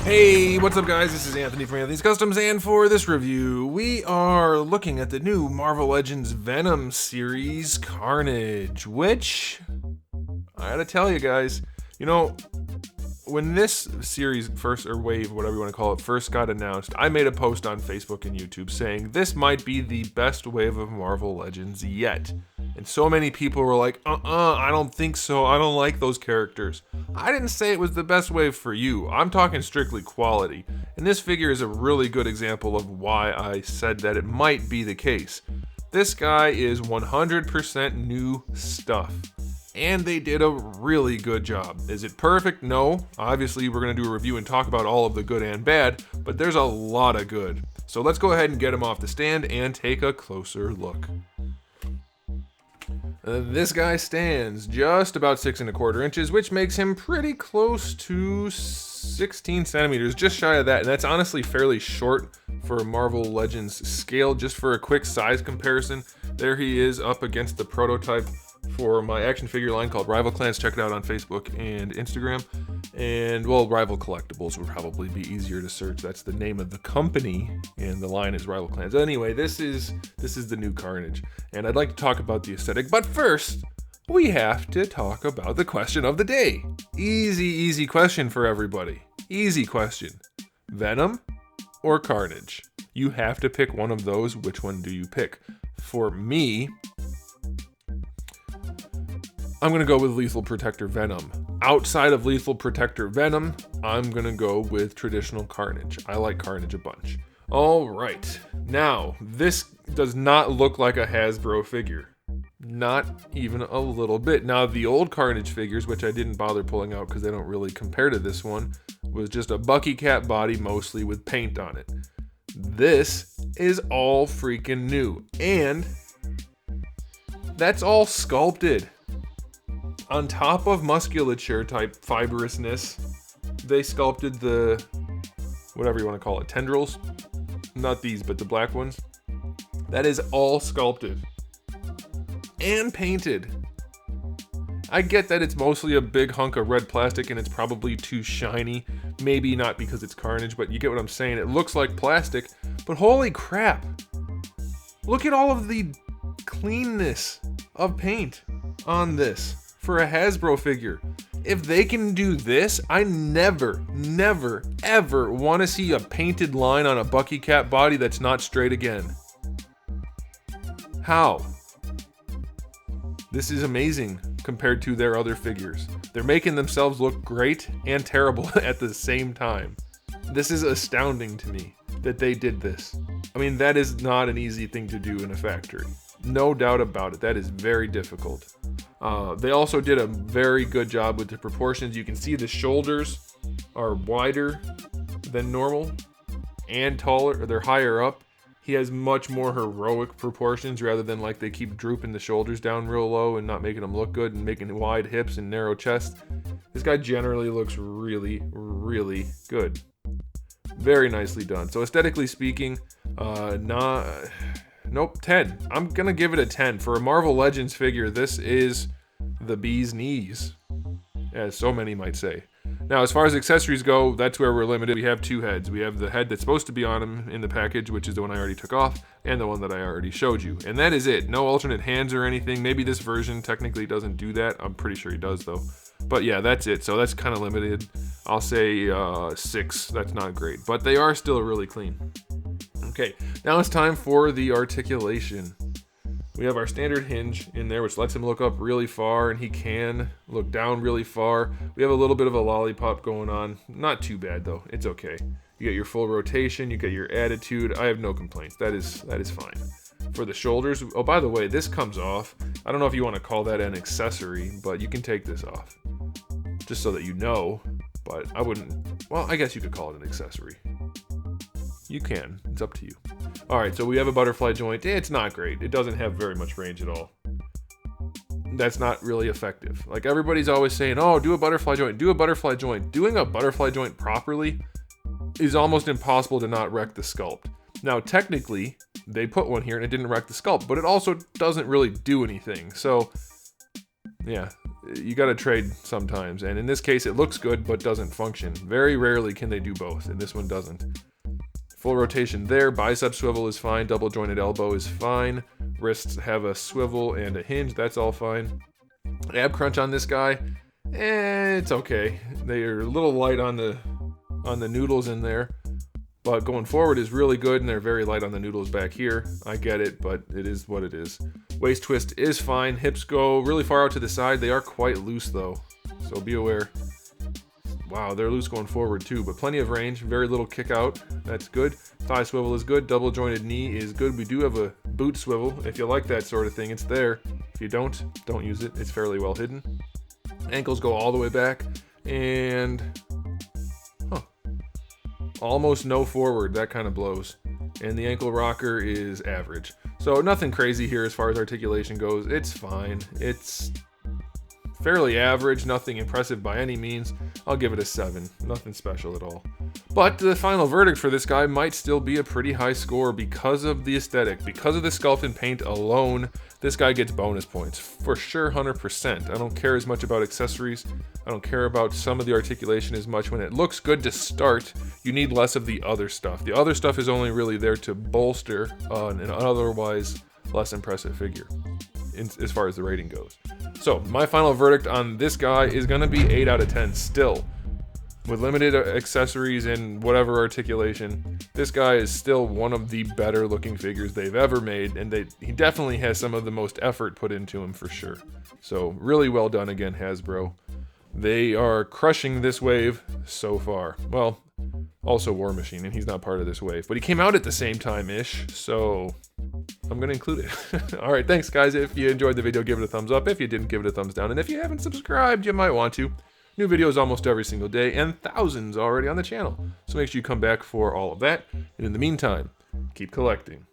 Hey, what's up guys? This is Anthony from Anthony's Customs, and for this review, we are looking at the new Marvel Legends Venom series, Carnage, which, I gotta tell you guys, when this series first, or wave, whatever you want to call it, first got announced, I made a post on Facebook and YouTube saying this might be the best wave of Marvel Legends yet. And so many people were like, I don't think so, I don't like those characters. I didn't say it was the best wave for you, I'm talking strictly quality. And this figure is a really good example of why I said that it might be the case. This guy is 100% new stuff. And they did a really good job. Is it perfect? No. Obviously, we're going to do a review and talk about all of the good and bad, but there's a lot of good. So let's go ahead and get him off the stand and take a closer look. This guy stands just about 6 1/4 inches, which makes him pretty close to 16 centimeters, just shy of that. And that's honestly fairly short for Marvel Legends scale. Just for a quick size comparison, there he is up against the prototype for my action figure line called Rival Clans. Check it out on Facebook and Instagram. And, well, Rival Collectibles would probably be easier to search. That's the name of the company, and the line is Rival Clans. Anyway, this is the new Carnage, and I'd like to talk about the aesthetic, but first, we have to talk about the question of the day. Easy question for everybody. Easy question. Venom or Carnage? You have to pick one of those. Which one do you pick? For me, I'm going to go with Lethal Protector Venom. Outside of Lethal Protector Venom, I'm going to go with traditional Carnage. I like Carnage a bunch. All right. Now, this does not look like a Hasbro figure. Not even a little bit. Now, the old Carnage figures, which I didn't bother pulling out because they don't really compare to this one, was just a Bucky Cat body mostly with paint on it. This is all freaking new. And that's all sculpted. On top of musculature type fibrousness, they sculpted the, whatever you want to call it, tendrils. Not these, but the black ones. That is all sculpted. And painted. I get that it's mostly a big hunk of red plastic and it's probably too shiny. Maybe not because it's Carnage, but you get what I'm saying. It looks like plastic, but holy crap. Look at all of the cleanness of paint on this. For a Hasbro figure. If they can do this, I never, ever want to see a painted line on a Bucky Cat body that's not straight again. How? This is amazing compared to their other figures. They're making themselves look great and terrible at the same time. This is astounding to me that they did this. I mean, that is not an easy thing to do in a factory. No doubt about it. That is very difficult. They also did a very good job with the proportions. You can see the shoulders are wider than normal and taller. They're higher up. He has much more heroic proportions rather than like they keep drooping the shoulders down real low and not making them look good and making wide hips and narrow chest. This guy generally looks really good. Very nicely done. So aesthetically speaking, nope, 10. I'm going to give it a 10. For a Marvel Legends figure, this is the bee's knees, as so many might say. Now, as far as accessories go, that's where we're limited. We have two heads. We have the head that's supposed to be on him in the package, which is the one I already took off, and the one that I already showed you. And that is it. No alternate hands or anything. Maybe this version technically doesn't do that. I'm pretty sure he does, though. But yeah, that's it. So that's kind of limited. I'll say 6. That's not great. But they are still really clean. Okay, now it's time for the articulation. We have our standard hinge in there, which lets him look up really far, and he can look down really far. We have a little bit of a lollipop going on. Not too bad, though. It's okay. You get your full rotation. You get your attitude. I have no complaints. That is fine. For the shoulders, oh, by the way, this comes off. I don't know if you want to call that an accessory, but you can take this off. Just so that you know, but I wouldn't, well, I guess you could call it an accessory. You can. It's up to you. All right, so we have a butterfly joint. It's not great. It doesn't have very much range at all. That's not really effective. Like everybody's always saying, oh, do a butterfly joint, do a butterfly joint. Doing a butterfly joint properly is almost impossible to not wreck the sculpt. Now, technically, they put one here and it didn't wreck the sculpt, but it also doesn't really do anything. So, yeah, you got to trade sometimes. And in this case, it looks good, but doesn't function. Very rarely can they do both, and this one doesn't. Full rotation there. Bicep swivel is fine. Double jointed elbow is fine. Wrists have a swivel and a hinge. That's all fine. Ab crunch on this guy, it's okay. They are a little light on the noodles in there, but going forward is really good, and they're very light on the noodles back here. I get it, but it is what it is. Waist twist is fine. Hips go really far out to the side. They are quite loose though, so be aware. Wow, they're loose going forward too, but plenty of range. Very little kick out. That's good. Thigh swivel is good. Double jointed knee is good. We do have a boot swivel. If you like that sort of thing, it's there. If you don't use it. It's fairly well hidden. Ankles go all the way back, and almost no forward. That kind of blows. And the ankle rocker is average. So nothing crazy here as far as articulation goes. It's fine. It's fairly average, nothing impressive by any means. I'll give it a 7. Nothing special at all. But the final verdict for this guy might still be a pretty high score because of the aesthetic. Because of the sculpt and paint alone, this guy gets bonus points. For sure, 100%. I don't care as much about accessories. I don't care about some of the articulation as much. When it looks good to start, you need less of the other stuff. The other stuff is only really there to bolster an otherwise less impressive figure, as far as the rating goes. So my final verdict on this guy is going to be 8 out of 10 still. With limited accessories and whatever articulation, this guy is still one of the better looking figures they've ever made, and he definitely has some of the most effort put into him for sure. So really well done again, Hasbro. They are crushing this wave so far. Well, also War Machine, and he's not part of this wave, but he came out at the same time-ish, so I'm going to include it. All right, thanks, guys. If you enjoyed the video, give it a thumbs up. If you didn't, give it a thumbs down. And if you haven't subscribed, you might want to. New videos almost every single day, and thousands already on the channel. So make sure you come back for all of that. And in the meantime, keep collecting.